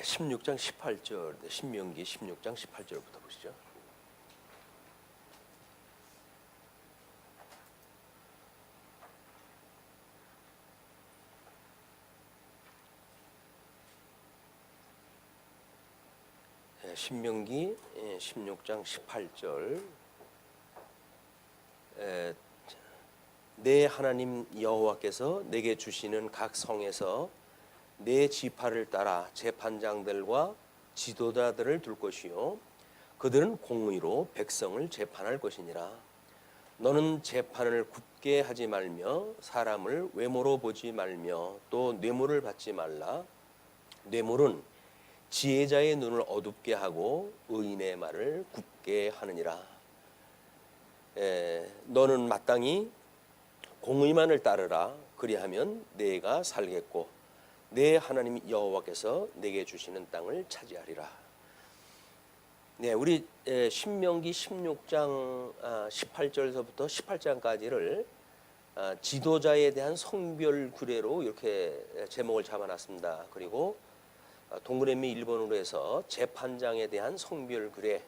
16장 18절, 신명기 16장 18절부터 보시죠. 신명기 16장 18절. 내 하나님 여호와께서 내게 주시는 각 성에서 내 지파를 따라 재판장들과 지도자들을 둘 것이요 그들은 공의로 백성을 재판할 것이니라. 너는 재판을 굽게 하지 말며 사람을 외모로 보지 말며 또 뇌물을 받지 말라. 뇌물은 지혜자의 눈을 어둡게 하고 의인의 말을 굽게 하느니라. 너는 마땅히 공의만을 따르라. 그리하면 내가 살겠고 내 하나님 여호와께서 내게 주시는 땅을 차지하리라. 네, 우리 신명기 16장 18절에서부터 18장까지를 지도자에 대한 성별 구례로 이렇게 제목을 잡아놨습니다. 그리고 동그라미 1번으로 해서 재판장에 대한 성별 구례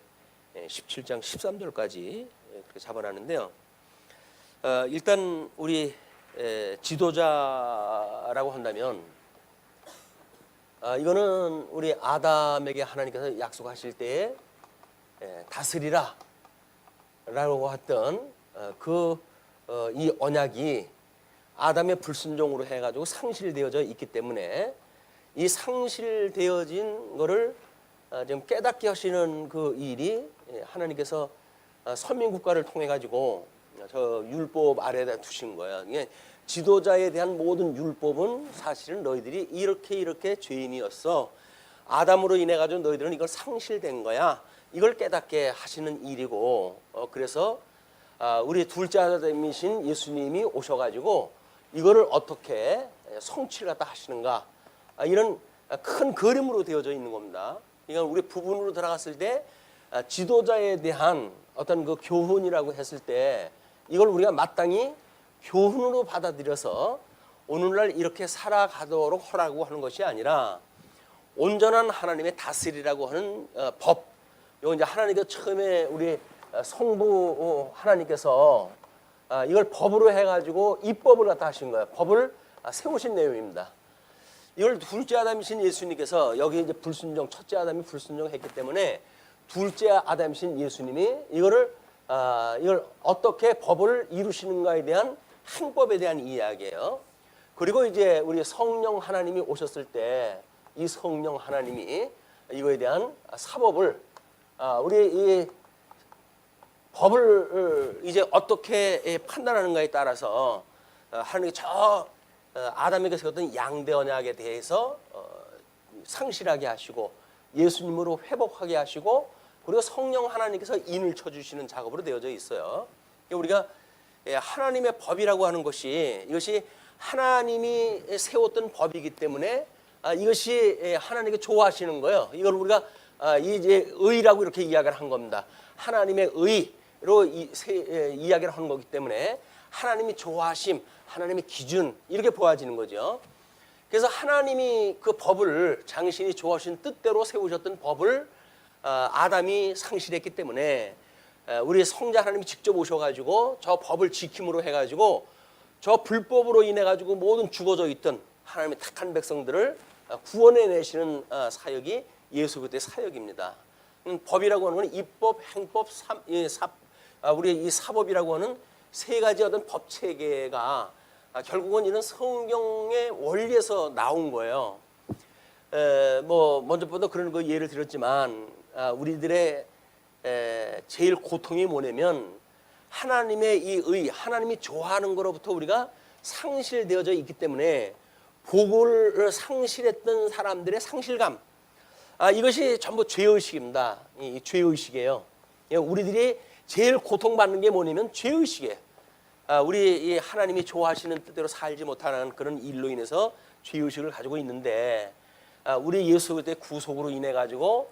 17장 13절까지 그렇게 잡아놨는데요. 일단 우리 지도자라고 한다면 이거는 우리 아담에게 하나님께서 약속하실 때에 다스리라 라고 했던 이 언약이 아담의 불순종으로 해가지고 상실되어져 있기 때문에 이 상실되어진 거를 좀 깨닫게 하시는 그 일이 하나님께서 선민국가를 통해 가지고 저 율법 아래에다 두신 거야. 이게 지도자에 대한 모든 율법은 사실은 너희들이 이렇게 죄인이었어. 아담으로 인해 가지고 너희들은 이걸 상실된 거야. 이걸 깨닫게 하시는 일이고, 그래서 우리 둘째 아담이신 예수님이 오셔가지고 이거를 어떻게 성취를 갖다 하시는가, 이런 큰 그림으로 되어져 있는 겁니다. 이건 우리 부분으로 들어갔을 때 지도자에 대한 어떤 그 교훈이라고 했을 때 이걸 우리가 마땅히 교훈으로 받아들여서 오늘날 이렇게 살아가도록 하라고 하는 것이 아니라 온전한 하나님의 다스리라고 하는 법. 이거 이제 하나님께서 처음에 우리 성부 하나님께서 이걸 법으로 해가지고 입법을 갖다 하신 거예요. 법을 세우신 내용입니다. 이걸 둘째 아담이신 예수님께서 여기 이제 불순종, 첫째 아담이 불순종했기 때문에 둘째 아담이신 예수님이 이걸 어떻게 법을 이루시는가에 대한 행법에 대한 이야기예요. 그리고 이제 우리 성령 하나님이 오셨을 때 이 성령 하나님이 이거에 대한 사법을 우리 이 법을 이제 어떻게 판단하는가에 따라서 하나님이 저 아담에게 세웠던 양대 언약에 대해서 상실하게 하시고 예수님으로 회복하게 하시고 그리고 성령 하나님께서 인을 쳐주시는 작업으로 되어져 있어요. 우리가 하나님의 법이라고 하는 것이 이것이 하나님이 세웠던 법이기 때문에 이것이 하나님께 좋아하시는 거예요. 이걸 우리가 이제 의라고 이렇게 이야기를 한 겁니다. 하나님의 의로 이야기를 하는 거기 때문에 하나님이 좋아하심, 하나님의 기준 이렇게 보아지는 거죠. 그래서 하나님이 그 법을 당신이 좋아하신 뜻대로 세우셨던 법을 아담이 상실했기 때문에 우리 성자 하나님이 직접 오셔가지고 저 법을 지킴으로 해가지고 저 불법으로 인해가지고 모든 죽어져 있던 하나님의 택한 백성들을 구원해내시는 사역이 예수 그리스도의 사역입니다. 법이라고 하는 건 입법, 행법, 우리 이 사법이라고 하는 세 가지 어떤 법 체계가 결국은 이런 성경의 원리에서 나온 거예요. 뭐 먼저부터 그런 거 예를 들었지만 우리들의 제일 고통이 뭐냐면 하나님의 이 의, 하나님이 좋아하는 거로부터 우리가 상실되어져 있기 때문에 복을 상실했던 사람들의 상실감, 이것이 전부 죄의식입니다. 이 죄의식이에요. 우리들이 제일 고통받는 게 뭐냐면 죄의식이에요. 우리 이 하나님이 좋아하시는 뜻대로 살지 못하는 그런 일로 인해서 죄의식을 가지고 있는데 우리 예수 그리스도의 구속으로 인해 가지고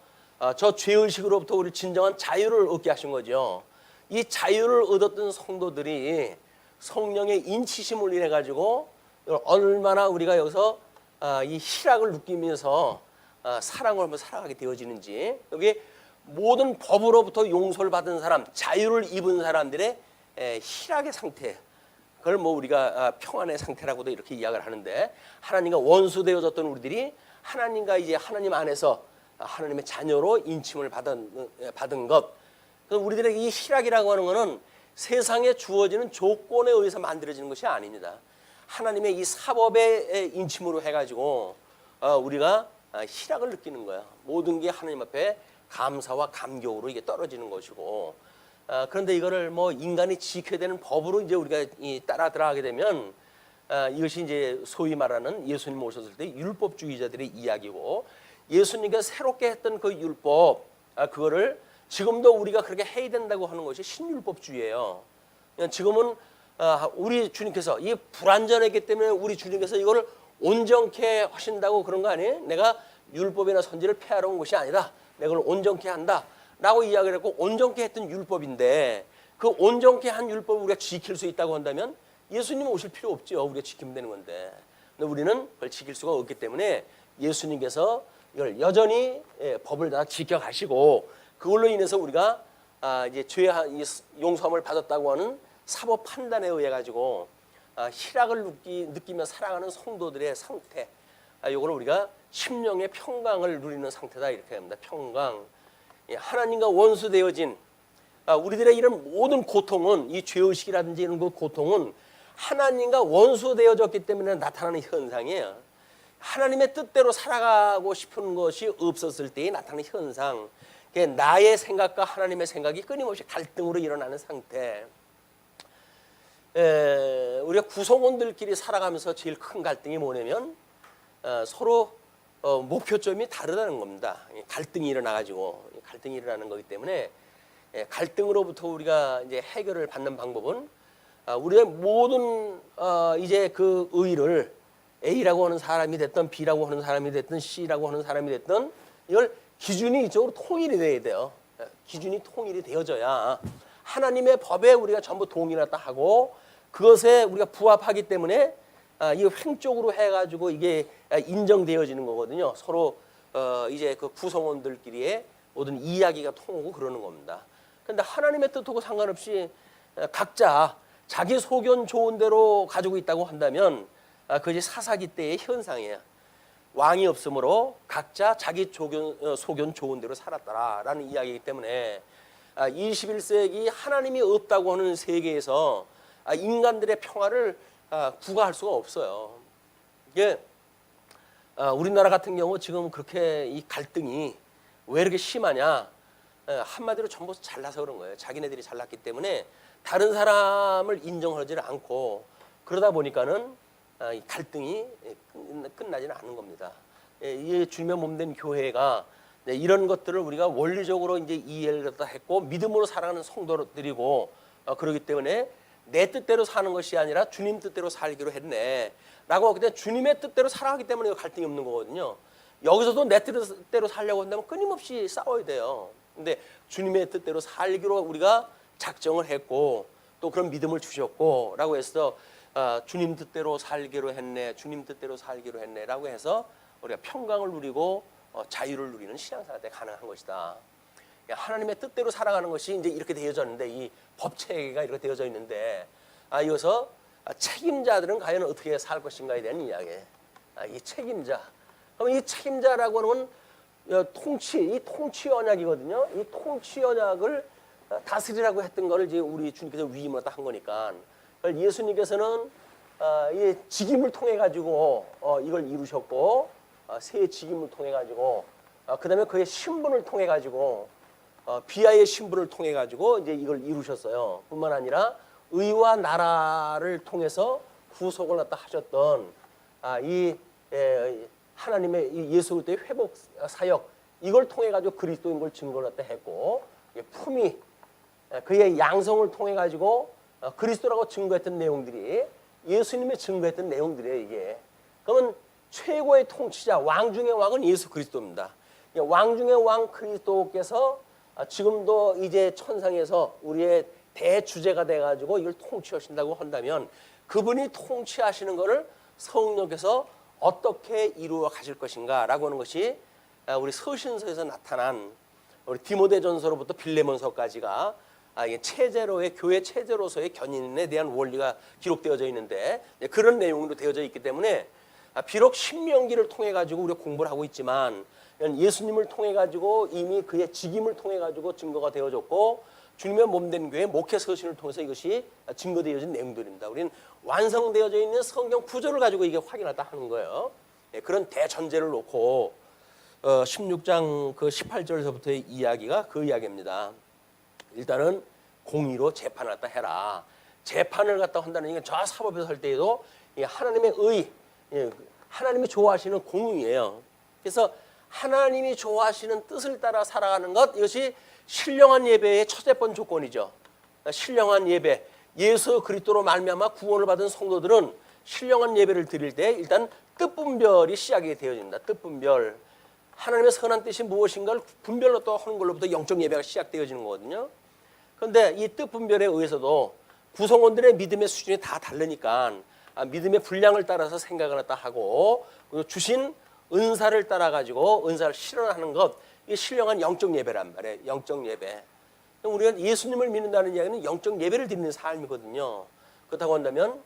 저 죄의식으로부터 우리 진정한 자유를 얻게 하신 거죠. 이 자유를 얻었던 성도들이 성령의 인치심을 인해 가지고 얼마나 우리가 여기서 이 희락을 느끼면서 사랑을 한번 살아가게 되어지는지, 여기 모든 법으로부터 용서를 받은 사람, 자유를 입은 사람들의 희락의 상태, 그걸 뭐 우리가 평안의 상태라고도 이렇게 이야기를 하는데, 하나님과 원수되어졌던 우리들이 하나님과 이제 하나님 안에서 하나님의 자녀로 인침을 받은 것. 그래서 우리들에게 이 희락이라고 하는 것은 세상에 주어지는 조건에 의해서 만들어지는 것이 아닙니다. 하나님의 이 사법의 인침으로 해가지고 우리가 희락을 느끼는 거야. 모든 게 하나님 앞에 감사와 감격으로 이게 떨어지는 것이고, 그런데 이거를 뭐 인간이 지켜야 되는 법으로 이제 우리가 따라 들어가게 되면 이것이 이제 소위 말하는 예수님 오셨을 때 율법주의자들의 이야기고, 예수님께서 새롭게 했던 그 율법, 그거를 지금도 우리가 그렇게 해야 된다고 하는 것이 신율법주의예요. 지금은 우리 주님께서 이 불완전했기 때문에 우리 주님께서 이거를 온전케 하신다고 그런 거 아니에요? 내가 율법이나 선지를 폐하러 온 것이 아니다. 내가 그걸 온전케 한다 라고 이야기를 했고, 온전케 했던 율법인데 그 온전케 한 율법을 우리가 지킬 수 있다고 한다면 예수님 오실 필요 없죠. 우리가 지키면 되는 건데. 근데 우리는 그걸 지킬 수가 없기 때문에 예수님께서 이걸 여전히 법을 다 지켜가시고, 그걸로 인해서 우리가 이제 죄 용서함을 받았다고 하는 사법 판단에 의해 가지고 희락을 느끼며 살아가는 성도들의 상태, 이거를 우리가 심령의 평강을 누리는 상태다 이렇게 합니다. 평강. 하나님과 원수되어진 우리들의 이런 모든 고통은, 이 죄의식이라든지 이런 그 고통은 하나님과 원수되어졌기 때문에 나타나는 현상이에요. 하나님의 뜻대로 살아가고 싶은 것이 없었을 때에 나타나는 현상, 나의 생각과 하나님의 생각이 끊임없이 갈등으로 일어나는 상태. 우리가 구성원들끼리 살아가면서 제일 큰 갈등이 뭐냐면 서로 목표점이 다르다는 겁니다. 갈등이 일어나는 거기 때문에 갈등으로부터 우리가 이제 해결을 받는 방법은 우리의 모든 이제 그 의의를 A라고 하는 사람이 됐든 B라고 하는 사람이 됐든 C라고 하는 사람이 됐든 이걸 기준이 이쪽으로 통일이 돼야 돼요. 기준이 통일이 되어져야 하나님의 법에 우리가 전부 동의를 하고 그것에 우리가 부합하기 때문에 이 횡적으로 해가지고 이게 인정되어지는 거거든요. 서로 이제 그 구성원들끼리의 모든 이야기가 통하고 그러는 겁니다. 그런데 하나님의 뜻하고 상관없이 각자 자기 소견 좋은 대로 가지고 있다고 한다면 그것이 사사기 때의 현상이에요. 왕이 없으므로 각자 자기 소견 좋은 대로 살았다라는 이야기이기 때문에 21세기 하나님이 없다고 하는 세계에서 인간들의 평화를 구가할 수가 없어요. 이게 우리나라 같은 경우 지금 그렇게 이 갈등이 왜 이렇게 심하냐? 한마디로 전부 잘나서 그런 거예요. 자기네들이 잘났기 때문에 다른 사람을 인정하지 않고, 그러다 보니까는 이 갈등이 끝나지는 않는 겁니다. 이 주님의 몸된 교회가 이런 것들을 우리가 원리적으로 이제 이해를 했고 믿음으로 살아가는 성도들이고, 그러기 때문에 내 뜻대로 사는 것이 아니라 주님 뜻대로 살기로 했네라고 그냥 주님의 뜻대로 살아가기 때문에 갈등이 없는 거거든요. 여기서도 내 뜻대로 살려고 한다면 끊임없이 싸워야 돼요. 근데 주님의 뜻대로 살기로 우리가 작정을 했고 또 그런 믿음을 주셨고라고 해서 주님 뜻대로 살기로 했네, 주님 뜻대로 살기로 했네라고 해서 우리가 평강을 누리고 자유를 누리는 신앙생활 가능한 것이다. 하나님의 뜻대로 살아가는 것이 이제 이렇게 되어졌는데, 이 법 체계가 이렇게 되어져 있는데, 이어서 책임자들은 과연 어떻게 살 것인가에 대한 이야기. 이 책임자. 그럼 이 책임자라고 하는 건 이 통치 언약이거든요. 이 통치 언약을 다스리라고 했던 거를 이제 우리 주님께서 위임을 한 거니까. 예수님께서는 이 직임을 통해 가지고 이걸 이루셨고, 새 직임을 통해 가지고, 그다음에 그의 신분을 통해 가지고, 비하의 신분을 통해 가지고 이제 이걸 이루셨어요. 뿐만 아니라 의와 나라를 통해서 구속을 갖다 하셨던 이 하나님의 이 예수 그리스도의 회복 사역, 이걸 통해 가지고 그리스도인 걸 증거를 갖다 했고, 품위, 그의 양성을 통해 가지고 그리스도라고 증거했던 내용들이 예수님의 증거했던 내용들이에요. 이게 그러면 최고의 통치자, 왕 중의 왕은 예수 그리스도입니다. 왕 중의 왕 그리스도께서 지금도 이제 천상에서 우리의 대주제가 돼가지고 이걸 통치하신다고 한다면, 그분이 통치하시는 것을 성령께서 어떻게 이루어 가실 것인가라고 하는 것이 우리 서신서에서 나타난 우리 디모데전서로부터 빌레몬서까지가 이게 체제로의 교회 체제로서의 견인에 대한 원리가 기록되어져 있는데 그런 내용으로 되어져 있기 때문에 비록 신명기를 통해 가지고 우리가 공부를 하고 있지만 예수님을 통해 가지고 이미 그의 직임을 통해 가지고 증거가 되어졌고 주님의 몸된 교회 목회 서신을 통해서 이것이 증거되어진 내용들입니다. 우리는 완성되어져 있는 성경 구조를 가지고 이게 확인하다 하는 거예요. 그런 대전제를 놓고 16장 그 18절에서부터의 이야기가 그 이야기입니다. 일단은 공의로 재판을 갖다 해라. 재판을 갖다 한다는 얘기는 저 사법에서 할 때에도 하나님의 의, 하나님이 좋아하시는 공의예요. 그래서 하나님이 좋아하시는 뜻을 따라 살아가는 것, 이것이 신령한 예배의 첫째 번 조건이죠. 신령한 예배, 예수 그리스도로 말미암아 구원을 받은 성도들은 신령한 예배를 드릴 때 일단 뜻분별이 시작이 되어집니다. 뜻분별. 하나님의 선한 뜻이 무엇인가를 분별로 또 하는 걸로부터 영적 예배가 시작되어지는 거거든요. 그런데 이 뜻분별에 의해서도 구성원들의 믿음의 수준이 다 다르니까 믿음의 분량을 따라서 생각을 했다 하고 그리고 주신 은사를 따라 가지고 은사를 실현하는 것, 이게 신령한 영적 예배란 말이에요. 영적 예배. 우리가 예수님을 믿는다는 이야기는 영적 예배를 드리는 삶이거든요. 그렇다고 한다면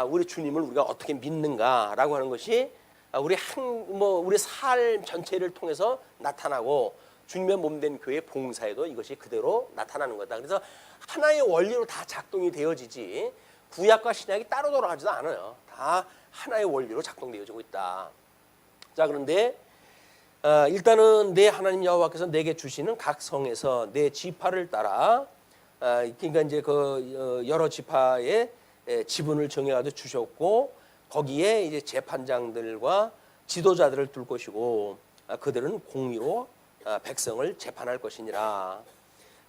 우리 주님을 우리가 어떻게 믿는가라고 하는 것이 우리 삶 전체를 통해서 나타나고 주님의 몸된 교회 봉사에도 이것이 그대로 나타나는 거다. 그래서 하나의 원리로 다 작동이 되어지지 구약과 신약이 따로 돌아가지도 않아요. 다 하나의 원리로 작동되어지고 있다. 자, 그런데 일단은 내 하나님 여호와께서 내게 주시는 각 성에서 내 지파를 따라 그러니까 이제 그 여러 지파의 지분을 정해가지고 주셨고 거기에 이제 재판장들과 지도자들을 둘 것이고 그들은 공의로 백성을 재판할 것이니라.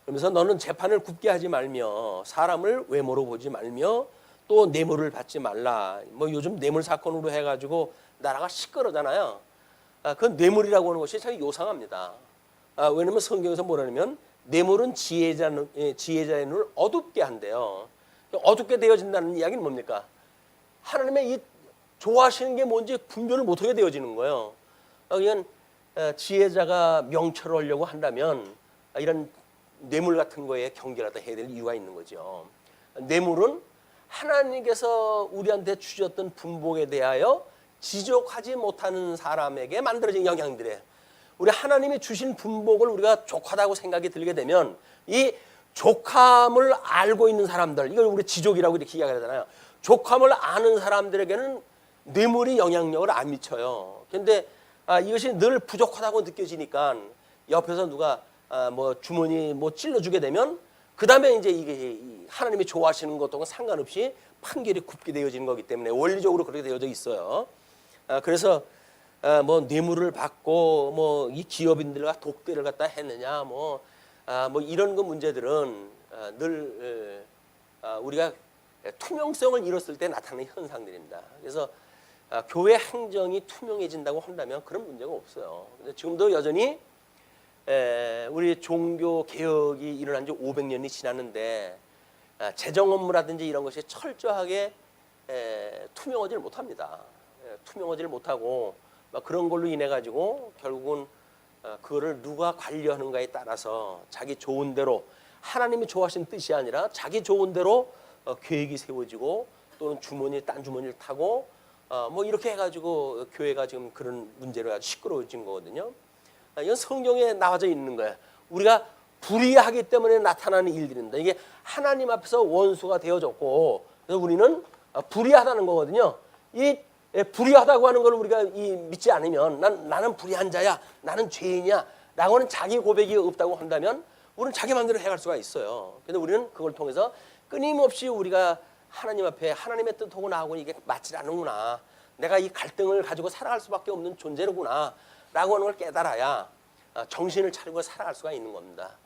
그러면서 너는 재판을 굽게 하지 말며 사람을 외모로 보지 말며 또 뇌물을 받지 말라. 뭐 요즘 뇌물 사건으로 해가지고 나라가 시끄러잖아요. 그 뇌물이라고 하는 것이 참 요상합니다. 왜냐하면 성경에서 뭐라냐면 뇌물은 지혜자의 눈을 어둡게 한대요. 어둡게 되어진다는 이야기는 뭡니까? 하나님의 이 좋아하시는 게 뭔지 분별을 못하게 되어지는 거예요. 그냥 지혜자가 명철을 하려고 한다면 이런 뇌물 같은 거에 경계를 해야 될 이유가 있는 거죠. 뇌물은 하나님께서 우리한테 주셨던 분복에 대하여 지족하지 못하는 사람에게 만들어진 영향들이에요. 우리 하나님이 주신 분복을 우리가 족하다고 생각이 들게 되면 이 족함을 알고 있는 사람들, 이걸 우리 지족이라고 이렇게 이야기하잖아요. 족함을 아는 사람들에게는 뇌물이 영향력을 안 미쳐요. 그런데 이것이 늘 부족하다고 느껴지니까 옆에서 누가 뭐 주머니 뭐 찔러주게 되면 그 다음에 이제 이게 하나님이 좋아하시는 것과는 상관없이 판결이 굽게 되어지는 거기 때문에 원리적으로 그렇게 되어져 있어요. 그래서 뭐 뇌물을 받고 뭐 이 기업인들과 독대를 갖다 했느냐 뭐 이런 그 문제들은 늘 우리가 투명성을 잃었을 때 나타나는 현상들입니다. 그래서 교회 행정이 투명해진다고 한다면 그런 문제가 없어요. 근데 지금도 여전히 우리 종교 개혁이 일어난 지 500년이 지났는데 재정 업무라든지 이런 것이 철저하게 투명하지를 못합니다. 투명하지를 못하고 그런 걸로 인해 가지고 결국은 그거를 누가 관리하는가에 따라서 자기 좋은 대로 하나님이 좋아하시는 뜻이 아니라 자기 좋은 대로 계획이 세워지고 또는 딴 주머니를 타고 뭐 이렇게 해가지고 교회가 지금 그런 문제로 아주 시끄러워진 거거든요. 이건 성경에 나와져 있는 거예요. 우리가 불의하기 때문에 나타나는 일들입니다. 이게 하나님 앞에서 원수가 되어졌고 그래서 우리는 불의하다는 거거든요. 이 불의하다고 하는 걸 우리가 믿지 않으면 나는 불의한 자야, 나는 죄인이야 라고 하는 자기 고백이 없다고 한다면 우리는 자기 마음대로 해갈 수가 있어요. 그런데 우리는 그걸 통해서 끊임없이 우리가 하나님 앞에 하나님의 뜻하고 나하고 이게 맞지 않는구나, 내가 이 갈등을 가지고 살아갈 수밖에 없는 존재로구나 라고 하는 걸 깨달아야 정신을 차리고 살아갈 수가 있는 겁니다.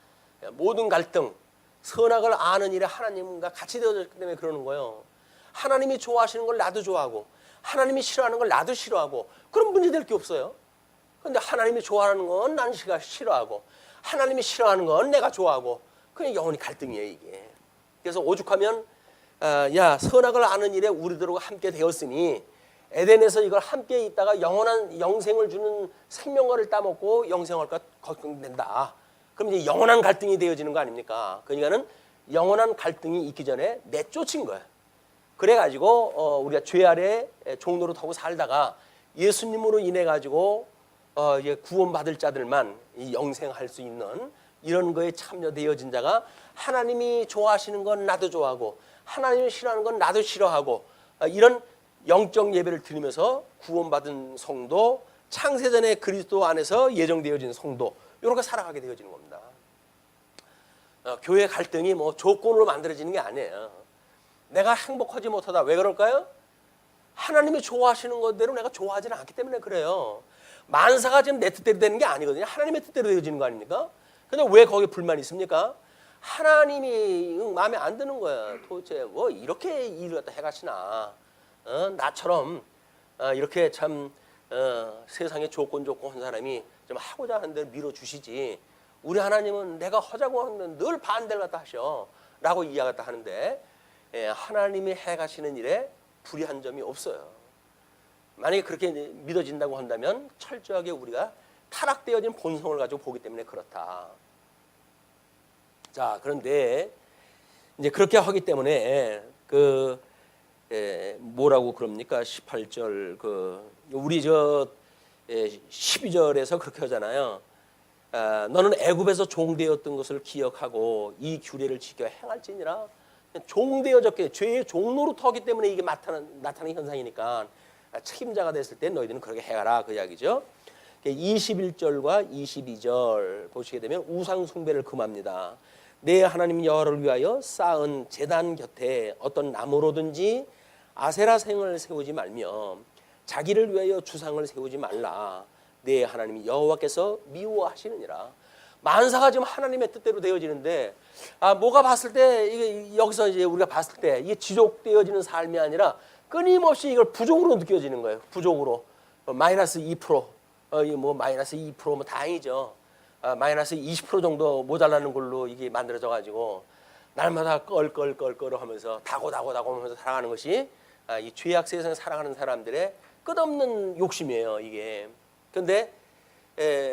모든 갈등, 선악을 아는 일에 하나님과 같이 되어졌기 때문에 그러는 거예요. 하나님이 좋아하시는 걸 나도 좋아하고 하나님이 싫어하는 걸 나도 싫어하고 그런 문제될 게 없어요. 그런데 하나님이 좋아하는 건 나는 싫어하고 하나님이 싫어하는 건 내가 좋아하고 그냥 영원히 갈등이에요 이게. 그래서 오죽하면 야 선악을 아는 일에 우리들과 함께 되었으니 에덴에서 이걸 함께 있다가 영원한 영생을 주는 생명과를 따먹고 영생할까 걱정된다. 그럼 이제 영원한 갈등이 되어지는 거 아닙니까? 그러니까는 영원한 갈등이 있기 전에 내쫓은 거예요. 그래가지고 우리가 죄 아래 종로로 타고 살다가 예수님으로 인해 가지고 이제 구원받을 자들만 영생할 수 있는 이런 거에 참여되어진 자가 하나님이 좋아하시는 건 나도 좋아하고 하나님이 싫어하는 건 나도 싫어하고 이런 영적 예배를 드리면서 구원받은 성도, 창세전에 그리스도 안에서 예정되어진 성도, 이렇게 살아가게 되어지는 겁니다. 교회 갈등이 뭐 조건으로 만들어지는 게 아니에요. 내가 행복하지 못하다. 왜 그럴까요? 하나님이 좋아하시는 것대로 내가 좋아하지는 않기 때문에 그래요. 만사가 지금 내 뜻대로 되는 게 아니거든요. 하나님의 뜻대로 되어지는 거 아닙니까? 근데 왜 거기에 불만이 있습니까? 하나님이 마음에 안 드는 거야. 도대체 뭐 이렇게 일을 갖다 해가시나. 나처럼 이렇게 참 세상에 조건 한 사람이 좀 하고자 하는 대로 밀어주시지. 우리 하나님은 내가 하자고 하면 늘 반대를 갖다 하셔 라고 이야기 갖다 하는데 하나님이 해가시는 일에 불의한 점이 없어요. 만약에 그렇게 믿어진다고 한다면 철저하게 우리가 타락되어진 본성을 가지고 보기 때문에 그렇다. 자, 그런데 이제 그렇게 하기 때문에 뭐라고 그럽니까? 18절 우리 12절에서 그렇게 하잖아요. 너는 애굽에서 종되었던 것을 기억하고 이 규례를 지켜 행할지니라. 종되어졌게 죄의 종로로 터기 때문에 이게 나타나는 현상이니까 책임자가 됐을 때 너희들은 그렇게 해가라 그 이야기죠. 21절과 22절 보시게 되면 우상 숭배를 금합니다. 내 하나님 여호와를 위하여 쌓은 제단 곁에 어떤 나무로든지 아세라생을 세우지 말며 자기를 위하여 주상을 세우지 말라. 내 하나님 여호와께서 미워하시느니라. 만사가 지금 하나님의 뜻대로 되어지는데 뭐가 봤을 때 이게 여기서 이제 우리가 봤을 때 이게 지속되어지는 삶이 아니라 끊임없이 이걸 부족으로 느껴지는 거예요. 부족으로 마이너스 2%, 뭐 마이너스 2%뭐 다행이죠. 마이너스 20% 정도 모자라는 걸로 이게 만들어져 가지고 날마다 껄껄하면서 다고 하면서 살아가는 것이 이 죄악 세상에 살아가는 사람들의 끝없는 욕심이에요. 이게. 그런데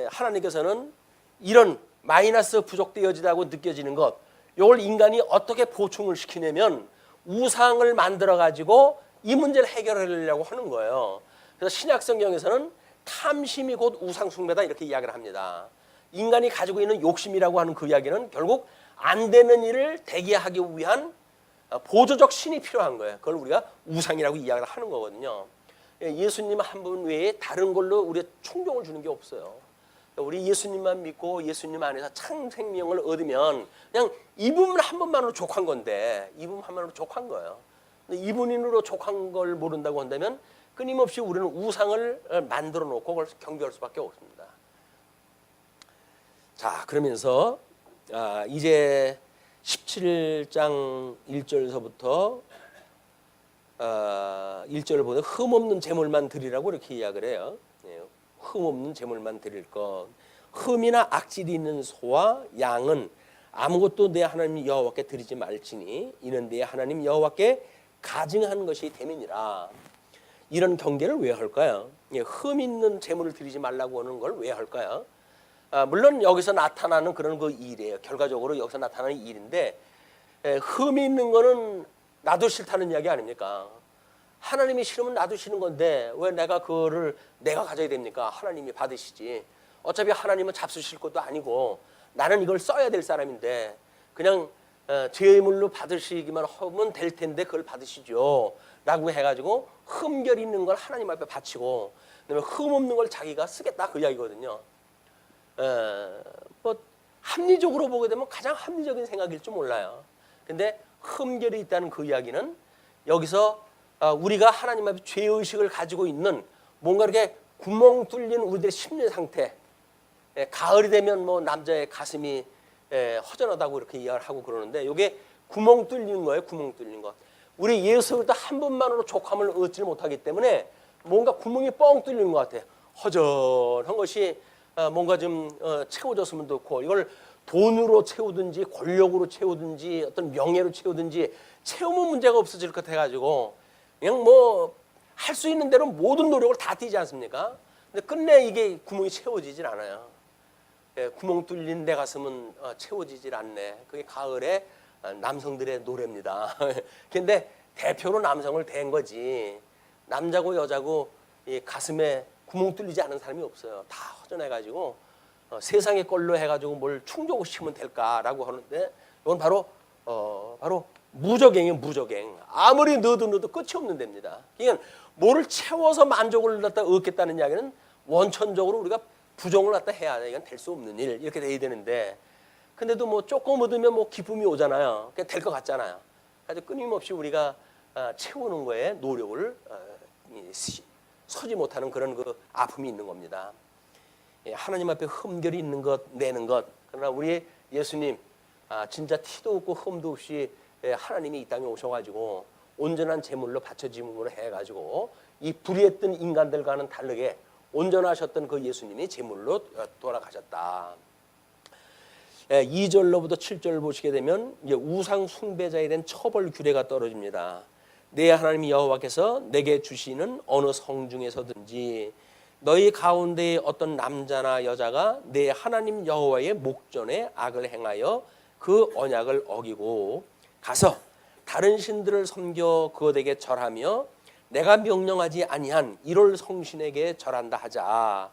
하나님께서는 이런 마이너스 부족되어지다고 느껴지는 것, 이걸 인간이 어떻게 보충을 시키냐면 우상을 만들어 가지고 이 문제를 해결하려고 하는 거예요. 그래서 신약 성경에서는 탐심이 곧 우상 숭배다 이렇게 이야기를 합니다. 인간이 가지고 있는 욕심이라고 하는 그 이야기는 결국 안 되는 일을 되게 하기 위한 보조적 신이 필요한 거예요. 그걸 우리가 우상이라고 이야기를 하는 거거든요. 예수님 한 분 외에 다른 걸로 우리가 충족을 주는 게 없어요. 우리 예수님만 믿고 예수님 안에서 참 생명을 얻으면 그냥 이분 한 번만으로 족한 건데, 이분 한 번만으로 족한 거예요. 근데 이분으로 족한 걸 모른다고 한다면 끊임없이 우리는 우상을 만들어 놓고 그걸 경계할 수밖에 없습니다. 자, 그러면서 이제 17장 1절에서부터 1절을 보면 흠없는 제물만 드리라고 이렇게 이야기를 해요. 흠없는 제물만 드릴 것. 흠이나 악질이 있는 소와 양은 아무것도 내 하나님 여호와께 드리지 말지니 이는 내 하나님 여호와께 가증한 것이 됨이니라. 이런 경계를 왜 할까요? 흠 있는 제물을 드리지 말라고 하는 걸 왜 할까요? 물론 여기서 나타나는 그런 그 일이에요. 결과적으로 여기서 나타나는 일인데 흠이 있는 거는 나도 싫다는 이야기 아닙니까? 하나님이 싫으면 나도 싫은 건데 왜 내가 그거를 내가 가져야 됩니까? 하나님이 받으시지. 어차피 하나님은 잡수실 것도 아니고 나는 이걸 써야 될 사람인데 그냥 제물로 받으시기만 하면 될 텐데 그걸 받으시죠 라고 해가지고 흠결 있는 걸 하나님 앞에 바치고 그다음에 흠 없는 걸 자기가 쓰겠다 그 이야기거든요. 뭐 합리적으로 보게 되면 가장 합리적인 생각일 줄 몰라요. 근데 흠결이 있다는 그 이야기는 여기서 우리가 하나님 앞에 죄의식을 가지고 있는 뭔가 이렇게 구멍 뚫린 우리들의 심리 상태, 가을이 되면 뭐 남자의 가슴이 허전하다고 이렇게 이야기를 하고 그러는데 이게 구멍 뚫린 거예요. 구멍 뚫린 것. 우리 예수 그리스도 한 분만으로 족함을 얻지 못하기 때문에 뭔가 구멍이 뻥 뚫린 것 같아요. 허전한 것이 뭔가 좀 채워졌으면 좋고 이걸 돈으로 채우든지 권력으로 채우든지 어떤 명예로 채우든지 채우면 문제가 없어질 것 같아가지고 그냥 뭐 할 수 있는 대로 모든 노력을 다 띄지 않습니까? 근데 끝내 이게 구멍이 채워지질 않아요. 예, 구멍 뚫린 내 가슴은 채워지질 않네. 그게 가을에 남성들의 노래입니다. 근데 대표로 남성을 댄 거지. 남자고 여자고 이 가슴에 구멍 뚫리지 않은 사람이 없어요. 다 허전해가지고 세상의 걸로 해가지고 뭘 충족을 시키면 될까라고 하는데 이건 바로 무적행이에요. 무적행. 아무리 넣어도 끝이 없는 데입니다. 그러니까 뭐를 채워서 만족을 갖다 얻겠다는 이야기는 원천적으로 우리가 부정을 갖다 해야 돼. 이건 될 수 없는 일 이렇게 돼야 되는데 근데도 뭐 조금 얻으면 뭐 기쁨이 오잖아요. 그냥 될 것 같잖아요. 그래서 끊임없이 우리가 채우는 거에 노력을 서지 못하는 그런 그 아픔이 있는 겁니다. 하나님 앞에 흠결이 있는 것, 내는 것. 그러나 우리 예수님 진짜 티도 없고 흠도 없이 하나님이 이 땅에 오셔가지고 온전한 제물로 바쳐짐으로 해가지고 이 불의했던 인간들과는 다르게 온전하셨던 그 예수님이 제물로 돌아가셨다. 2절로부터 7절 보시게 되면 이제 우상 숭배자에 대한 처벌 규례가 떨어집니다. 내 하나님 여호와께서 내게 주시는 어느 성중에서든지 너희 가운데에 어떤 남자나 여자가 내 하나님 여호와의 목전에 악을 행하여 그 언약을 어기고 가서 다른 신들을 섬겨 그것에게 절하며 내가 명령하지 아니한 이럴 성신에게 절한다 하자.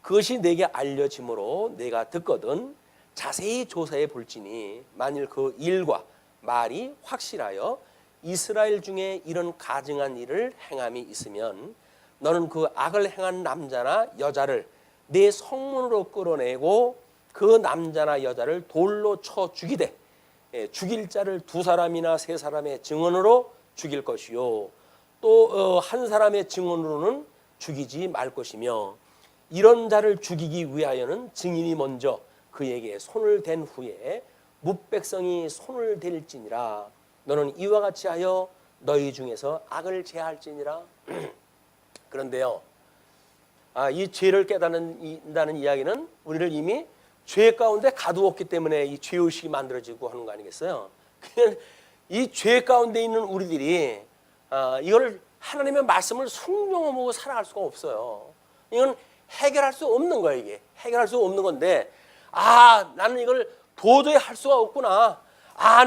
그것이 내게 알려짐으로 내가 듣거든 자세히 조사해 볼지니 만일 그 일과 말이 확실하여 이스라엘 중에 이런 가증한 일을 행함이 있으면 너는 그 악을 행한 남자나 여자를 네 성문으로 끌어내고 그 남자나 여자를 돌로 쳐 죽이되 죽일 자를 2사람이나 3사람의 증언으로 죽일 것이요 또 한 사람의 증언으로는 죽이지 말 것이며 이런 자를 죽이기 위하여는 증인이 먼저 그에게 손을 댄 후에 뭇백성이 손을 댈지니라. 너는 이와 같이 하여 너희 중에서 악을 제할지니라. 그런데요, 이 죄를 깨닫는다는 이야기는 우리를 이미 죄 가운데 가두었기 때문에 이 죄의식이 만들어지고 하는 거 아니겠어요? 이 죄 가운데 있는 우리들이 이걸 하나님의 말씀을 순종하고 살아갈 수가 없어요. 이건 해결할 수 없는 거예요. 이게 해결할 수 없는 건데 나는 이걸 도저히 할 수가 없구나.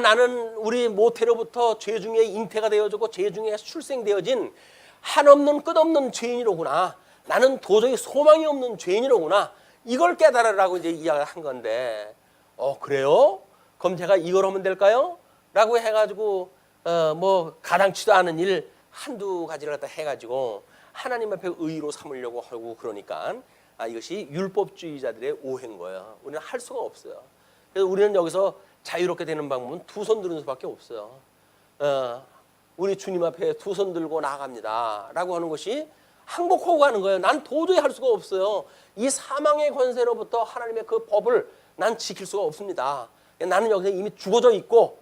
나는 우리 모태로부터 죄 중에 잉태가 되어지고 죄 중에 출생되어진 한없는 끝없는 죄인이로구나. 나는 도저히 소망이 없는 죄인이로구나. 이걸 깨달으라고 이제 이야기를 한 건데 그래요? 그럼 제가 이걸 하면 될까요? 라고 해가지고 뭐 가당치도 않은 일 한두 가지를 갖다 해가지고 하나님 앞에 의로 삼으려고 하고 그러니까 이것이 율법주의자들의 오해인 거예요. 우리는 할 수가 없어요. 그래서 우리는 여기서 자유롭게 되는 방법은 2손 드는 수밖에 없어요. 우리 주님 앞에 2손 들고 나갑니다 라고 하는 것이 항복하고 가는 거예요. 난 도저히 할 수가 없어요. 이 사망의 권세로부터 하나님의 그 법을 난 지킬 수가 없습니다. 나는 여기서 이미 죽어져 있고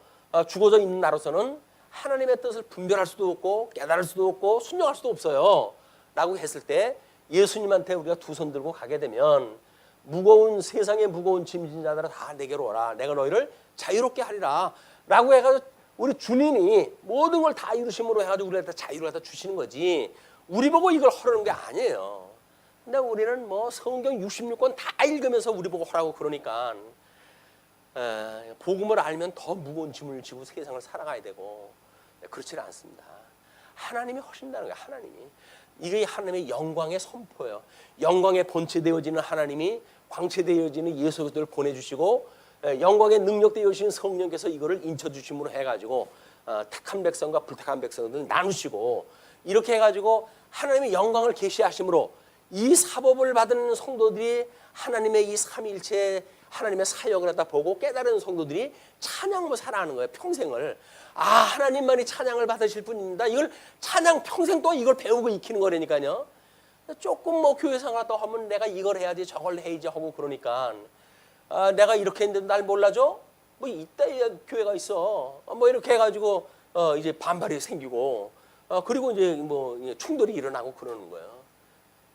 죽어져 있는 나로서는 하나님의 뜻을 분별할 수도 없고 깨달을 수도 없고 순종할 수도 없어요 라고 했을 때 예수님한테 우리가 2손 들고 가게 되면 무거운 세상의 무거운 짐진 자들아 다 내게로 오라. 내가 너희를 자유롭게 하리라 라고 해가지고 우리 주님이 모든 걸 다 이루심으로 해가지고 우리한테 자유를 갖다 주시는 거지 우리 보고 이걸 하라는 게 아니에요. 근데 우리는 뭐 성경 66권 다 읽으면서 우리 보고 하라고 그러니까 복음을 알면 더 무거운 짐을 지고 세상을 살아가야 되고 그렇지는 않습니다. 하나님이 하신다는 거예요. 하나님이. 이게 하나님의 영광의 선포예요. 영광의 본체되어지는 하나님이 광채되어지는 예수 그리스도를 보내주시고 영광의 능력되어지신 성령께서 이거를 인쳐주심으로 해가지고 택한 백성과 불택한 백성들을 나누시고 이렇게 해가지고 하나님의 영광을 계시하심으로 이 사법을 받은 성도들이 하나님의 이 삼위일체 하나님의 사역을 갖다 보고 깨달은 성도들이 찬양으로 살아가는 거예요. 평생을. 하나님만이 찬양을 받으실 분입니다. 이걸 찬양 평생 또 이걸 배우고 익히는 거라니까요. 조금 뭐 교회 생활 또 하면 내가 이걸 해야지 저걸 해야지 하고 그러니까 내가 이렇게 했는데 날 몰라줘? 뭐 이따 교회가 있어. 뭐 이렇게 해가지고 이제 반발이 생기고 그리고 이제 뭐 충돌이 일어나고 그러는 거예요.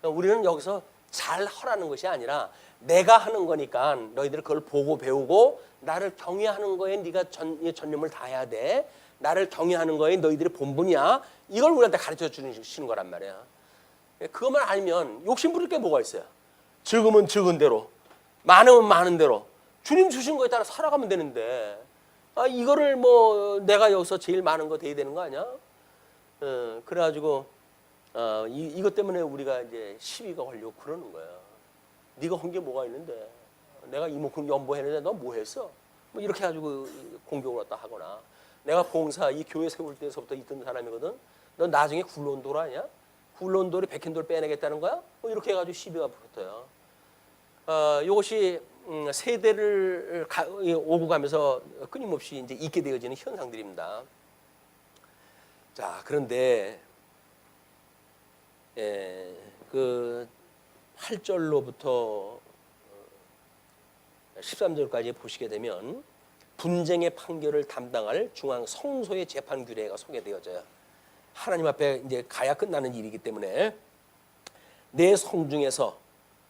우리는 여기서 잘 하라는 것이 아니라 내가 하는 거니까 너희들 그걸 보고 배우고 나를 경외하는 거에 네가 전념을 다해야 돼. 나를 경외하는 거에 너희들의 본분이야. 이걸 우리한테 가르쳐 주시는 거란 말이야. 그것만 알면 욕심 부릴 게 뭐가 있어요. 적으면 적은 대로, 많으면 많은 대로 주님 주신 거에 따라 살아가면 되는데, 이거를 뭐 내가 여기서 제일 많은 거 돼야 되는 거 아니야? 그래가지고 이것 때문에 우리가 이제 시비가 걸리고 그러는 거야. 네가 한 게 뭐가 있는데, 내가 이만큼 연보했는데 너 뭐 했어? 뭐 이렇게 해가지고 공격을 갖다 하거나, 내가 봉사 이 교회 세울 때서부터 있던 사람이거든. 너 나중에 굴러온 돌 아니야? 굴러온 돌이 백힌 돌 빼내겠다는 거야? 뭐 이렇게 해가지고 시비가 붙어요. 이것이 세대를 오고 가면서 끊임없이 이제 있게 되어지는 현상들입니다. 자, 그런데 그 8절로부터 13절까지 보시게 되면 분쟁의 판결을 담당할 중앙 성소의 재판 규례가 소개되어져요. 하나님 앞에 이제 가야 끝나는 일이기 때문에 내 성중에서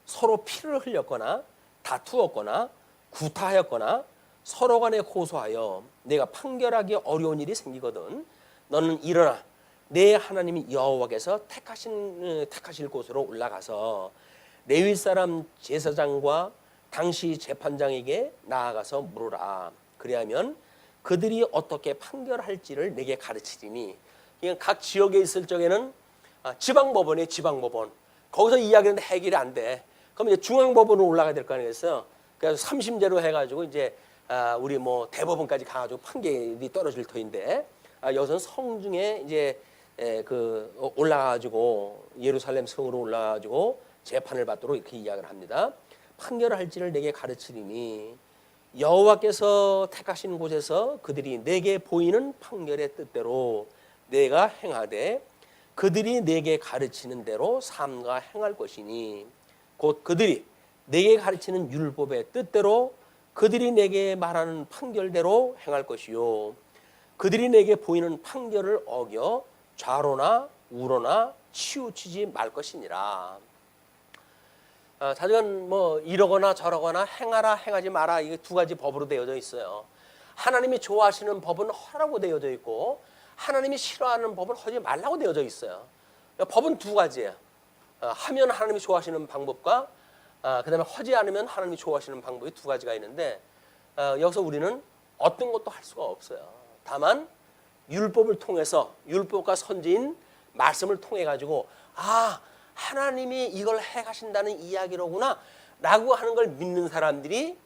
서로 피를 흘렸거나 다투었거나 구타하였거나 서로 간에 호소하여 내가 판결하기 어려운 일이 생기거든 너는 일어나 내 하나님 여호와께서 택하실 곳으로 올라가서 레위 사람 제사장과 당시 재판장에게 나아가서 물으라. 그리하면 그들이 어떻게 판결할지를 내게 가르치리니. 그냥 각 지역에 있을 적에는 지방법원이에요. 지방법원. 거기서 이야기는 해결이 안 돼. 그럼 이제 중앙법원으로 올라가야 될 거 아니겠어요. 그래서 3심제로 해가지고 이제 우리 뭐 대법원까지 가가지고 판결이 떨어질 터인데, 여기서는 성중에 이제 올라가가지고 예루살렘 성으로 올라가가지고 재판을 받도록 이렇게 이야기를 합니다. 판결할지를 내게 가르치리니 여호와께서 택하신 곳에서 그들이 내게 보이는 판결의 뜻대로 내가 행하되 그들이 내게 가르치는 대로 삼가 행할 것이니 곧 그들이 내게 가르치는 율법의 뜻대로 그들이 내게 말하는 판결대로 행할 것이요 그들이 내게 보이는 판결을 어겨 좌로나 우로나 치우치지 말 것이니라. 자전 뭐 이러거나 저러거나 행하라 행하지 마라, 이게 두 가지 법으로 되어져 있어요. 하나님이 좋아하시는 법은 하라고 되어져 있고 하나님이 싫어하는 법은 하지 말라고 되어져 있어요. 법은 두 가지예요. 하면 하나님이 좋아하시는 방법과 그다음에 하지 않으면 하나님이 좋아하시는 방법이 두 가지가 있는데, 여기서 우리는 어떤 것도 할 수가 없어요. 다만 율법을 통해서, 율법과 선지인 말씀을 통해 가지고 하나님이 이걸 해가신다는 이야기로구나 라고 하는 걸 믿는 사람들이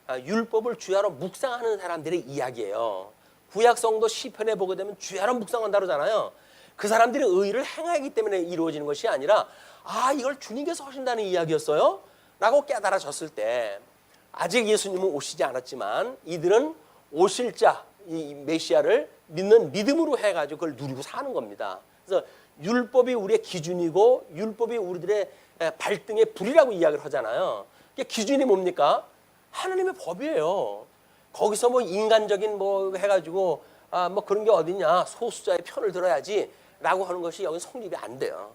율법을 주야로 묵상하는 사람들의 이야기예요. 구약성도 시편에 보게 되면 주야로 묵상한다 그러잖아요. 그 사람들이 의를 행하기 때문에 이루어지는 것이 아니라 이걸 주님께서 하신다는 이야기였어요 라고 깨달아졌을 때, 아직 예수님은 오시지 않았지만 이들은 오실 자, 이 메시아를 믿는 믿음으로 해가지고 그걸 누리고 사는 겁니다. 그래서 율법이 우리의 기준이고 율법이 우리들의 발등의 불이라고 이야기를 하잖아요. 기준이 뭡니까? 하나님의 법이에요. 거기서 뭐 인간적인 뭐 해가지고 뭐 그런 게 어디냐, 소수자의 편을 들어야지 라고 하는 것이 여기 성립이 안 돼요.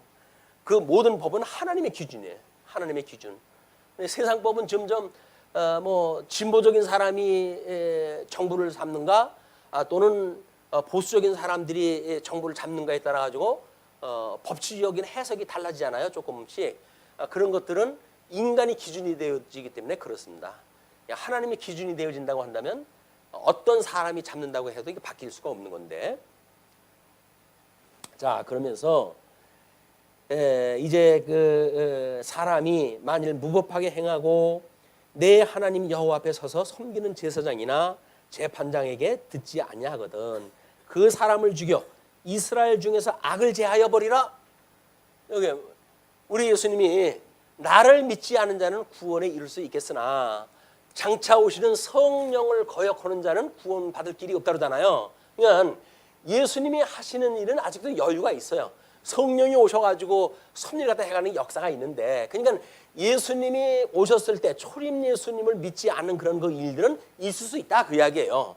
그 모든 법은 하나님의 기준이에요. 하나님의 기준. 세상 법은 점점 뭐 진보적인 사람이 정부를 잡는가 또는 보수적인 사람들이 정부를 잡는가에 따라 가지고 법치적인 해석이 달라지잖아요. 조금씩. 그런 것들은 인간이 기준이 되어지기 때문에 그렇습니다. 하나님의 기준이 되어진다고 한다면 어떤 사람이 잡는다고 해도 이게 바뀔 수가 없는 건데, 자 그러면서 이제 그 사람이 만일 무법하게 행하고 내 하나님 여호와 앞에 서서 섬기는 제사장이나 재판장에게 듣지 아니하거든 그 사람을 죽여 이스라엘 중에서 악을 제하여 버리라. 여기 우리 예수님이 나를 믿지 않은 자는 구원에 이를 수 있겠으나 장차 오시는 성령을 거역하는 자는 구원받을 길이 없다 그러잖아요. 그러니까 예수님이 하시는 일은 아직도 여유가 있어요. 성령이 오셔가지고 섭리를 갖다 해가는 역사가 있는데, 그러니까 예수님이 오셨을 때 초림 예수님을 믿지 않는 그런 그 일들은 있을 수 있다 그 이야기예요.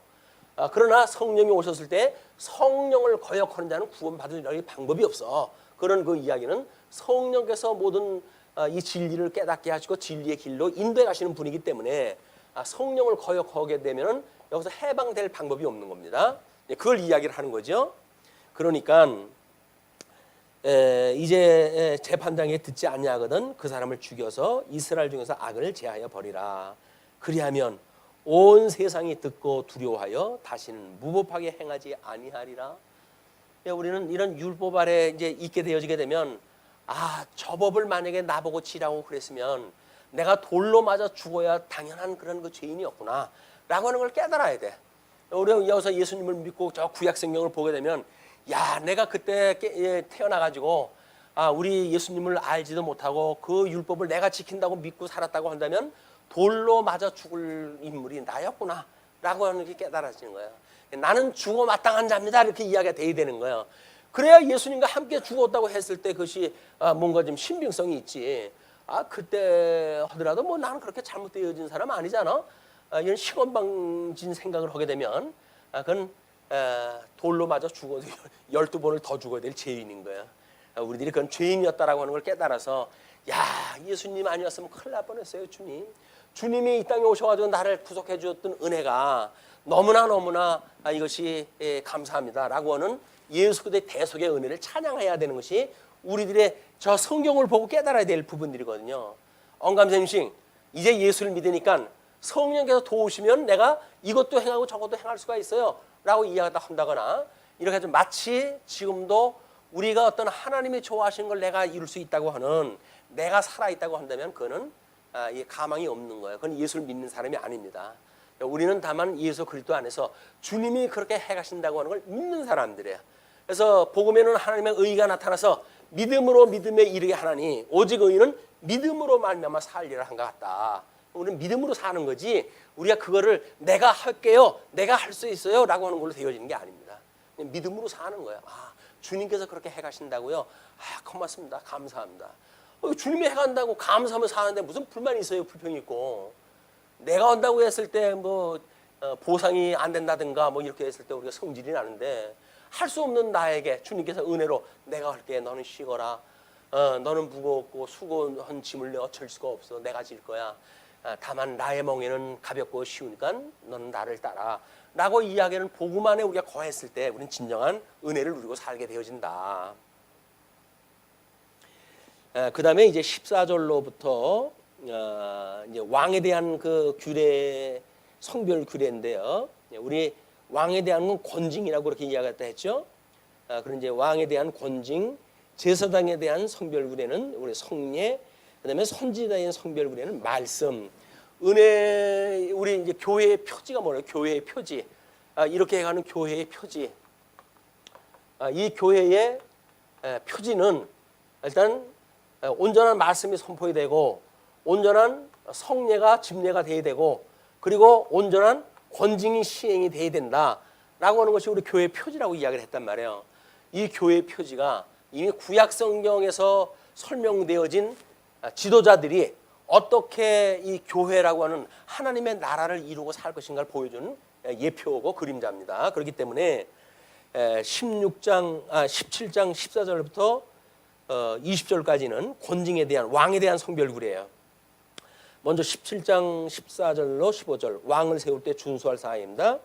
그러나 성령이 오셨을 때 성령을 거역하는 자는 구원받을 방법이 없어. 그런 그 이야기는 성령께서 모든 이 진리를 깨닫게 하시고 진리의 길로 인도해 가시는 분이기 때문에 성령을 거역하게 되면 여기서 해방될 방법이 없는 겁니다. 그걸 이야기를 하는 거죠. 그러니까 이제 재판장에 듣지 아니하거든 그 사람을 죽여서 이스라엘 중에서 악을 제하여 버리라. 그리하면 온 세상이 듣고 두려워하여 다시는 무법하게 행하지 아니하리라. 우리는 이런 율법 아래 이제 있게 되어지게 되면 저 법을 만약에 나보고 지라고 그랬으면 내가 돌로 맞아 죽어야 당연한 그런 그 죄인이었구나 라고 하는 걸 깨달아야 돼. 우리가 여기서 예수님을 믿고 저 구약 성경을 보게 되면 내가 그때 태어나가지고 우리 예수님을 알지도 못하고 그 율법을 내가 지킨다고 믿고 살았다고 한다면 돌로 맞아 죽을 인물이 나였구나 라고 하는 게 깨달아지는 거예요. 나는 죽어 마땅한 자입니다 이렇게 이야기가 돼야 되는 거예요. 그래야 예수님과 함께 죽었다고 했을 때 그것이 뭔가 좀 신빙성이 있지. 그때 하더라도 뭐 나는 그렇게 잘못되어진 사람 아니잖아. 이런 시건방진 생각을 하게 되면 그건 돌로 맞아 죽어도 12번을 더 죽어야 될 죄인인 거야. 우리들이 그건 죄인이었다라고 하는 걸 깨달아서 예수님 아니었으면 큰일 날 뻔했어요. 주님이 이 땅에 오셔가지고 나를 구속해 주었던 은혜가 너무나 이것이 감사합니다라고 하는 예수 그리스도의 대속의 은혜를 찬양해야 되는 것이 우리들의 저 성경을 보고 깨달아야 될 부분들이거든요. 언감생심 이제 예수를 믿으니까 성령께서 도우시면 내가 이것도 행하고 저것도 행할 수가 있어요 라고 이야기한다거나 이렇게 좀 마치 지금도 우리가 어떤 하나님이 좋아하시는 걸 내가 이룰 수 있다고 하는 내가 살아있다고 한다면 그거는 가망이 없는 거예요. 그건 예수를 믿는 사람이 아닙니다. 우리는 다만 예수 그리스도 안에서 주님이 그렇게 해가신다고 하는 걸 믿는 사람들이에요. 그래서 복음에는 하나님의 의가 나타나서 믿음으로 믿음에 이르게 하나니 오직 의인은 믿음으로 말미암아 살리라 한 것 같다. 우리는 믿음으로 사는 거지 우리가 그거를 내가 할게요 내가 할 수 있어요 라고 하는 걸로 되어지는 게 아닙니다. 그냥 믿음으로 사는 거예요. 주님께서 그렇게 해가신다고요? 고맙습니다. 감사합니다. 주님이 해간다고 감사하며 사는데 무슨 불만이 있어요? 불평이 있고 내가 한다고 했을 때 뭐 보상이 안 된다든가 뭐 이렇게 했을 때 우리가 성질이 나는데 할 수 없는 나에게 주님께서 은혜로 내가 할게 너는 쉬거라. 너는 무겁고 수고한 짐을 내가 질 수가 없어. 내가 질 거야. 다만 나의 멍에는 가볍고 쉬우니까 너는 나를 따라 라고 이야기하는 복음 안에 우리가 거했을 때 우리는 진정한 은혜를 누리고 살게 되어진다. 그 다음에 이제 14절로부터 이제 왕에 대한 그 규례, 성별 규례인데요. 우리 왕에 대한 건 권징이라고 그렇게 이야기했다 했죠. 그런 이제 왕에 대한 권징, 제사장에 대한 성별 규례는 우리 성례, 그다음에 선지자에 대한 성별 규례는 말씀, 은혜. 우리 이제 교회의 표지가 뭐예요? 교회의 표지. 이렇게 가는 교회의 표지. 이 교회의 표지는 일단 온전한 말씀이 선포이 되고 온전한 성례가 집례가 돼야 되고 그리고 온전한 권징이 시행이 돼야 된다라고 하는 것이 우리 교회의 표지라고 이야기를 했단 말이에요. 이 교회의 표지가 이미 구약 성경에서 설명되어진 지도자들이 어떻게 이 교회라고 하는 하나님의 나라를 이루고 살 것인가를 보여주는 예표고 그림자입니다. 그렇기 때문에 17장 14절부터 20절까지는 권징에 대한 왕에 대한 성별구례예요. 먼저 17장 14절로 15절 왕을 세울 때 준수할 사항입니다.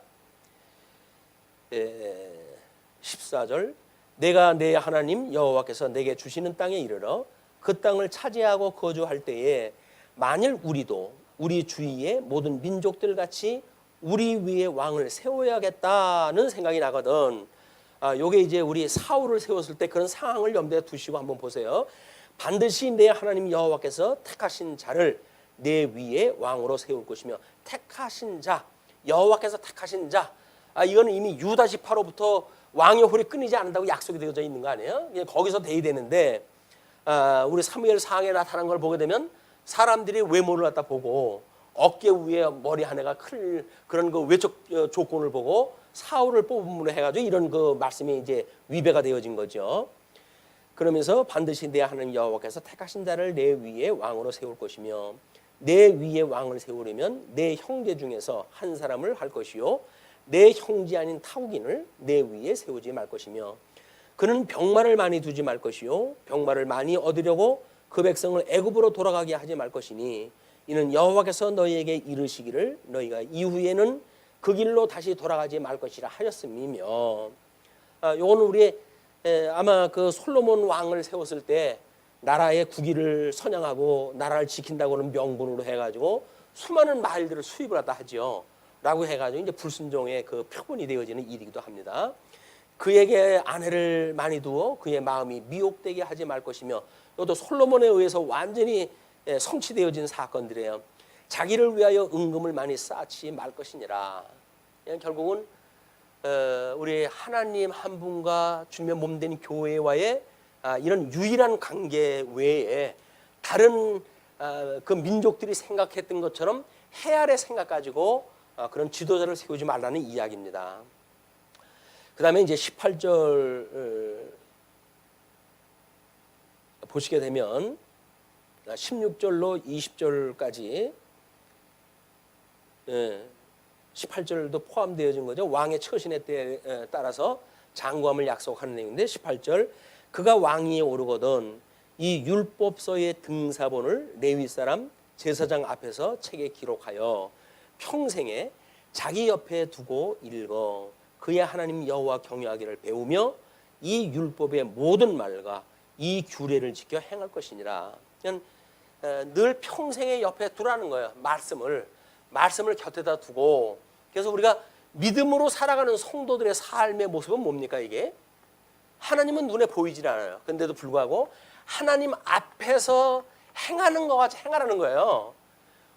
14절 내가 내 하나님 여호와께서 내게 주시는 땅에 이르러 그 땅을 차지하고 거주할 때에 만일 우리도 우리 주위의 모든 민족들 같이 우리 위에 왕을 세워야겠다는 생각이 나거든. 요게 이제 우리 사울을 세웠을 때 그런 상황을 염두에 두시고 한번 보세요. 반드시 내 하나님 여호와께서 택하신 자를 내 위에 왕으로 세울 것이며 택하신 자, 여호와께서 택하신 자, 이거는 이미 유다 지파로부터 왕의 홀이 끊이지 않는다고 약속이 되어져 있는 거 아니에요? 거기서 돼야 되는데 우리 사무엘 상에 나타난 걸 보게 되면 사람들이 외모를 갖다 보고 어깨 위에 머리 하나가 클 그런 그 외적 조건을 보고 사울을 뽑음으로 해가지고 이런 그 말씀이 이제 위배가 되어진 거죠. 그러면서 반드시 내 하나님 여호와께서 택하신 자를 내 위에 왕으로 세울 것이며 내 위에 왕을 세우려면 내 형제 중에서 한 사람을 할 것이요 내 형제 아닌 타국인을 내 위에 세우지 말 것이며 그는 병마를 많이 두지 말 것이요 병마를 많이 얻으려고 그 백성을 애굽으로 돌아가게 하지 말 것이니 이는 여호와께서 너희에게 이르시기를 너희가 이후에는 그 길로 다시 돌아가지 말 것이라 하였음이며, 요거는 우리 아마 그 솔로몬 왕을 세웠을 때 나라의 국위를 선양하고 나라를 지킨다고는 명분으로 해가지고 수많은 마일들을 수입을 하다 하죠. 라고 해가지고 이제 불순종의 그 표본이 되어지는 일이기도 합니다. 그에게 아내를 많이 두어 그의 마음이 미혹되게 하지 말 것이며, 이것도 솔로몬에 의해서 완전히 성취되어진 사건들이에요. 자기를 위하여 은금을 많이 쌓지 말 것이니라. 결국은 우리 하나님 한 분과 주님의 몸된 교회와의 이런 유일한 관계 외에 다른 그 민족들이 생각했던 것처럼 해 아래 생각 가지고 그런 지도자를 세우지 말라는 이야기입니다. 그 다음에 이제 18절 보시게 되면 16절로 20절까지 18절도 포함되어진 거죠. 왕의 처신에 따라서 장구함을 약속하는 내용인데, 18절 그가 왕위에 오르거든 이 율법서의 등사본을 레위 사람 제사장 앞에서 책에 기록하여 평생에 자기 옆에 두고 읽어 그의 하나님 여호와 경외하기를 배우며 이 율법의 모든 말과 이 규례를 지켜 행할 것이니라. 그냥 늘 평생에 옆에 두라는 거예요. 말씀을 곁에다 두고. 그래서 우리가 믿음으로 살아가는 성도들의 삶의 모습은 뭡니까? 이게 하나님은 눈에 보이질 않아요. 그런데도 불구하고 하나님 앞에서 행하는 것 같이 행하라는 거예요.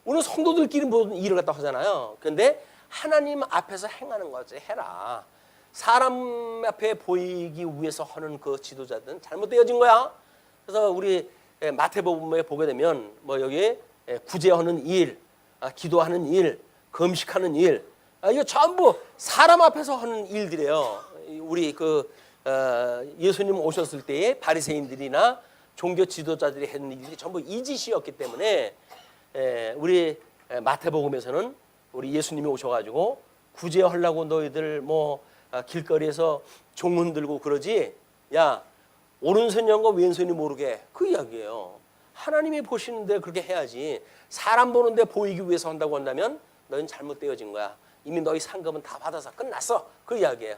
우리는 성도들끼리 모든 일을 갖다 하잖아요. 그런데 하나님 앞에서 행하는 것 같이 해라. 사람 앞에 보이기 위해서 하는 그 지도자들은 잘못되어진 거야. 그래서 우리 마태복음에 보게 되면 뭐 여기에 구제하는 일, 기도하는 일, 금식하는 일, 이거 전부 사람 앞에서 하는 일들이에요. 우리 그 예수님 오셨을 때의 바리새인들이나 종교 지도자들이 했는 일이 전부 이 짓이었기 때문에 우리 마태복음에서는 우리 예수님이 오셔가지고 구제하려고 너희들 뭐 길거리에서 종은 들고 그러지, 야 오른손 연거 왼손이 모르게, 그 이야기예요. 하나님이 보시는데 그렇게 해야지. 사람 보는데 보이기 위해서 한다고 한다면 너희는 잘못되어진 거야. 이미 너희 상급은 다 받아서 끝났어. 그 이야기예요.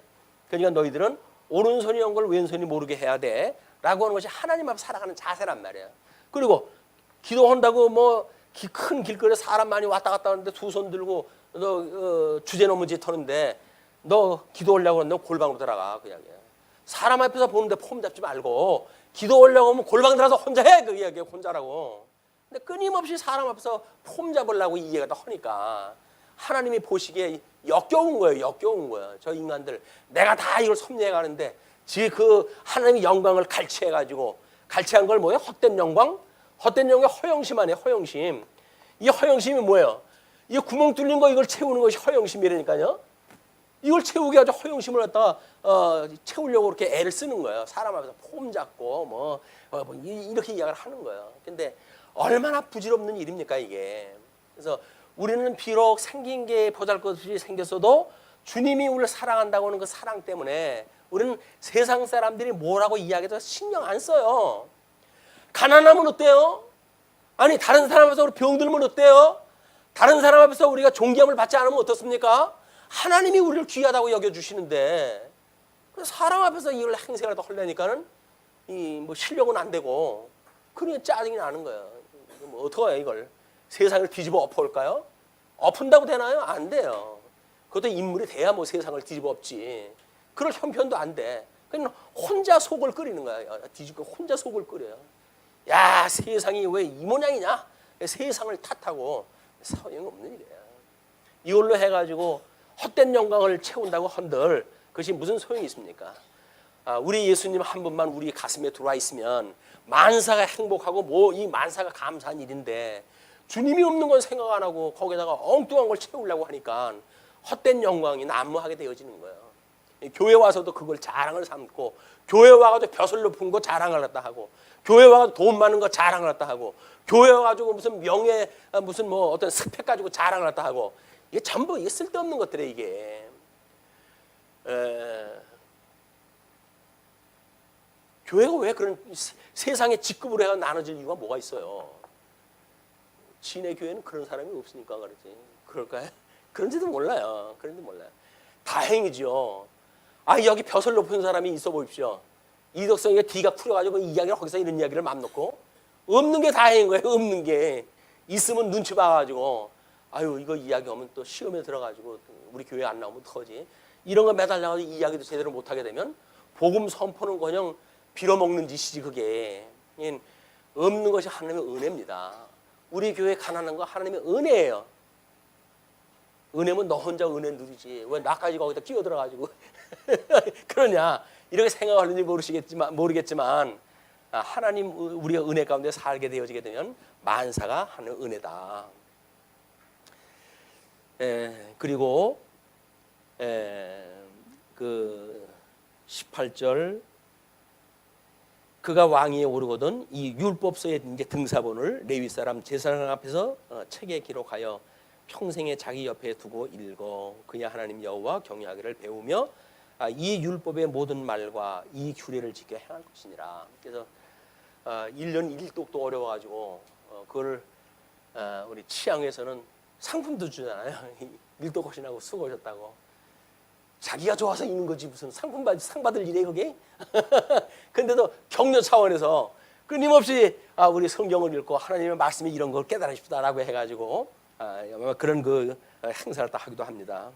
그러니까 너희들은 오른손이 연 걸 왼손이 모르게 해야 돼 라고 하는 것이 하나님 앞에 살아가는 자세란 말이에요. 그리고 기도한다고 뭐 큰 길거리에 사람 많이 왔다 갔다 하는데 두 손 들고 너 주제넘은 짓 하는데 너 기도하려고 하는데 골방으로 들어가. 그 이야기야. 사람 앞에서 보는데 폼 잡지 말고 기도하려고 하면 골방 들어가서 혼자 해. 그 이야기야. 혼자라고. 근데 끊임없이 사람 앞에서 폼 잡으려고 이해가 다 하니까 하나님이 보시기에 역겨운 거예요. 역겨운 거예요. 저 인간들 내가 다 이걸 섭리해 가는데 지 그 하나님의 영광을 갈취해가지고, 갈취한 걸 뭐예요? 헛된 영광? 헛된 영광 허영심 아니에요. 허영심. 이 허영심이 뭐예요? 이 구멍 뚫린 거 이걸 채우는 것이 허영심이라니까요. 이걸 채우게 아주 허영심을 갖다가 채우려고 그렇게 애를 쓰는 거예요. 사람 앞에서 폼 잡고 뭐 이렇게 이야기를 하는 거예요. 근데 얼마나 부질없는 일입니까 이게. 그래서 우리는 비록 생긴 게 보잘것없이 생겼어도 주님이 우리를 사랑한다고 하는 그 사랑 때문에 우리는 세상 사람들이 뭐라고 이야기해도 신경 안 써요. 가난하면 어때요? 아니 다른 사람 앞에서 우리 병들면 어때요? 다른 사람 앞에서 우리가 존경을 받지 않으면 어떻습니까? 하나님이 우리를 귀하다고 여겨주시는데 사람 앞에서 이걸 행세를 하려니까는 뭐 실력은 안 되고 그러니 짜증이 나는 거예요. 뭐 어떡해요 이걸. 세상을 뒤집어 엎을까요? 엎은다고 되나요? 안 돼요. 그것도 인물이 돼야 뭐 세상을 뒤집어 엎지. 그럴 형편도 안 돼. 그냥 혼자 속을 끓이는 거야. 뒤집고 혼자 속을 끓여요. 야 세상이 왜 이 모양이냐? 세상을 탓하고 소용없는 일이야. 이걸로 해가지고 헛된 영광을 채운다고 한들 그것이 무슨 소용이 있습니까? 우리 예수님 한 분만 우리 가슴에 들어와 있으면 만사가 행복하고 뭐 이 만사가 감사한 일인데 주님이 없는 건 생각 안 하고 거기다가 엉뚱한 걸 채우려고 하니까 헛된 영광이 난무하게 되어지는 거예요. 교회 와서도 그걸 자랑을 삼고, 교회 와가지고 벼슬 높은 거 자랑을 갖다 하고, 교회 와가지고 돈 많은 거 자랑을 갖다 하고, 교회 와가지고 무슨 명예 무슨 뭐 어떤 스펙 가지고 자랑을 갖다 하고, 이게 전부 이게 쓸데없는 것들이에요 이게. 교회가 왜 그런 세상의 직급으로 해서 나눠질 이유가 뭐가 있어요? 진의 교회는 그런 사람이 없으니까 그러지. 그럴까요? 그런지도 몰라요. 그런지 몰라요. 다행이죠. 아, 여기 벼슬 높은 사람이 있어 보십시오. 이덕성이가 뒤가 풀려가지고 이 이야기를 거기서 이런 이야기를 맘 놓고 없는 게 다행인 거예요. 없는 게 있으면 눈치 봐가지고 아유 이거 이야기 오면 또 시험에 들어가지고 우리 교회 안 나오면 터지. 이런 거 매달려가지고 이야기도 제대로 못하게 되면 복음 선포는커녕 빌어먹는 짓이지 그게. 없는 것이 하나님의 은혜입니다. 우리 교회 가난한 거 하나님의 은혜예요. 은혜면 너 혼자 은혜 누리지 왜 나까지 거기다 끼어들어가지고 그러냐 이렇게 생각하는지 모르겠지만 하나님 우리가 은혜 가운데 살게 되어지게 되면 만사가 하나님의 은혜다. 그리고 그 18절 그가 왕위에 오르거든 이 율법서의 이제 등사본을 레위 사람 제사장 앞에서 책에 기록하여 평생에 자기 옆에 두고 읽어 그야 하나님 여호와 경외하기를 배우며 이 율법의 모든 말과 이 규례를 지켜 행할 것이니라. 그래서 1년 1독도 어려워가지고 그걸 우리 치앙에서는 상품도 주잖아요. 1독하시라고 수고하셨다고. 자기가 좋아서 있는 거지 무슨 상 받을 일이에요 그게. 근데도 격려 차원에서 끊임없이 우리 성경을 읽고 하나님의 말씀이 이런 걸 깨달으십시다라고 해가지고 그런 그 행사를 다 하기도 합니다.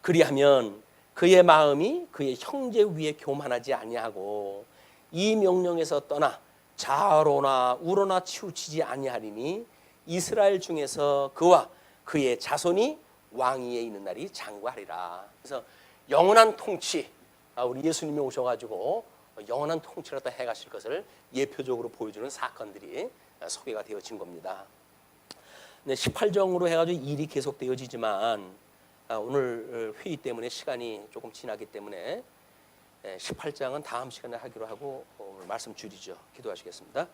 그리하면 그의 마음이 그의 형제 위에 교만하지 아니하고 이 명령에서 떠나 좌로나 우로나 치우치지 아니하리니 이스라엘 중에서 그와 그의 자손이 왕위에 있는 날이 장구하리라. 그래서 영원한 통치, 우리 예수님이 오셔가지고 영원한 통치를 다 해가실 것을 예표적으로 보여주는 사건들이 소개가 되어진 겁니다. 18장으로 해가지고 일이 계속되어지지만 오늘 회의 때문에 시간이 조금 지나기 때문에 18장은 다음 시간에 하기로 하고 오늘 말씀 줄이죠. 기도하시겠습니다.